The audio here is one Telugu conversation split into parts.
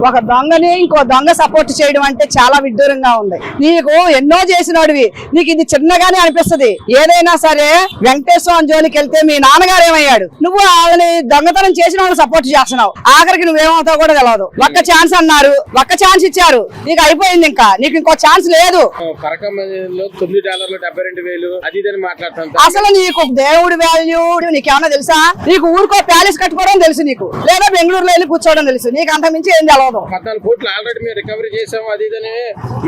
ఒక దొంగని ఇంకో దొంగ సపోర్ట్ చేయడం అంటే చాలా విడ్డూరంగా ఉంది. నీకు ఎన్నో చేసినోడివి, నీకు ఇది చిన్నగానే అనిపిస్తది. ఏదైనా సరే వెంకటేశ్వర జోలికి వెళ్తే మీ నాన్నగారు ఏమయ్యాడు, నువ్వు వాళ్ళని దొంగతనం చేసిన వాళ్ళు సపోర్ట్ చేస్తున్నావు. ఆఖరికి నువ్వేమవుతావు కూడా తెలియదు. ఒక్క ఛాన్స్ అన్నారు, ఒక్క ఛాన్స్ ఇచ్చారు, నీకు అయిపోయింది. ఇంకా నీకు ఇంకో ఛాన్స్ లేదు. అసలు నీకు దేవుడి వాల్యూ నీకేమన్నా తెలుసా? నీకు ఊరికో ప్యాలెస్ కట్టుకోవడం తెలుసు నీకు, లేదా బెంగళూరులో వెళ్ళి కూర్చోవడం తెలుసు. నీకు అంత మించి ఏం తెలవదు. 14 కోట్లు ఆల్రెడీ మేము రికవరీ చేసాము అది ఇదని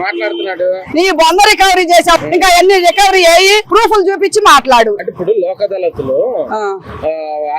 మాట్లాడుతున్నాడు. నీ బొంద రికవరీ చేసావు, ఇంకా ఎన్ని రికవరీ అయ్యి ప్రూఫ్లు చూపించి మాట్లాడు. అంటే ఇప్పుడు లోక్ అదాలత్లో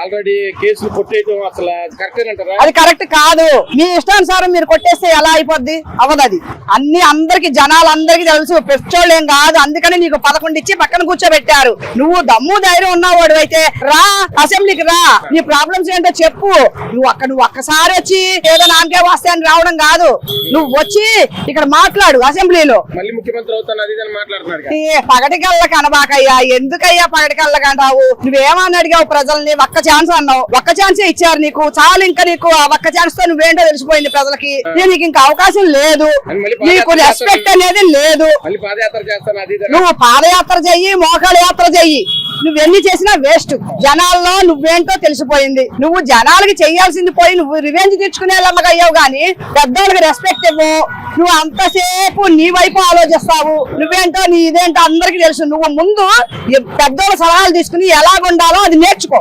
ఆల్రెడీ కేసులు కొట్టేయడం అసలు కరెక్ట్ అంటారా? అది కరెక్ట్ కాదు. మీ ఇష్టానుసారం మీరు కొట్టేస్తే ఎలా అయిపోద్ది? అవ్వదు. అది అన్ని అందరికి జనాలందరికీ తెలుసు, పెచ్చోళ్ళు ఏం కాదు. అందుకని నీకు 11 ఇచ్చి పక్కన కూర్చోబెట్టారు. నువ్వు దమ్ము ధైర్యం ఉన్నవాడు అయితే రా, అసెంబ్లీకి రా, నీ ప్రాబ్లమ్స్ ఏంటో చెప్పు. నువ్వు ఒక్కసారి వచ్చి ఏదో నామకే వస్తే అని రావడం కాదు. నువ్వు వచ్చి ఇక్కడ మాట్లాడు అసెంబ్లీలో. మళ్ళీ ముఖ్యమంత్రి అవుతాను అది ఇదని మాట్లాడుతున్నాడు. పగటికల్లా కనబాకయ్యా, ఎందుకయ్యా పగటికల్లా కంటావు? నువ్వేమని అడిగావు ప్రజల్ని? ఒక్క ఛాన్స్ అన్నావు, ఒక్క ఛాన్సే ఇచ్చారు నీకు, చాలు. ఇంకా నీకు ఆ ఒక్క ఛాన్స్ తో నువ్వేంటో తెలిసిపోయింది ప్రజలకి. నీకు ఇంకా అవకాశం లేదు, నీకు రెస్పెక్ట్ అనేది లేదు. నువ్వు పాదయాత్ర చెయ్యి, మోకాళ్ళ యాత్ర చెయ్యి, నువ్వెన్ని చేసినా వేస్ట్. జనాల్లో నువ్వేంటో తెలిసిపోయింది. నువ్వు జనాలకి చెయ్యాల్సింది పోయి నువ్వు రివెంజ్ తెచ్చుకునే అయ్యావు గానీ పెద్దోళ్ళకి రెస్పెక్ట్ ఇవ్వు. నువ్వు అంతసేపు నీ వైపు ఆలోచిస్తావు. నువ్వేంటో నీ ఇదేంటో అందరికి తెలుసు. నువ్వు ముందు పెద్దోళ్ళ సలహాలు తీసుకుని ఎలాగుండాలో అది నేర్చుకో.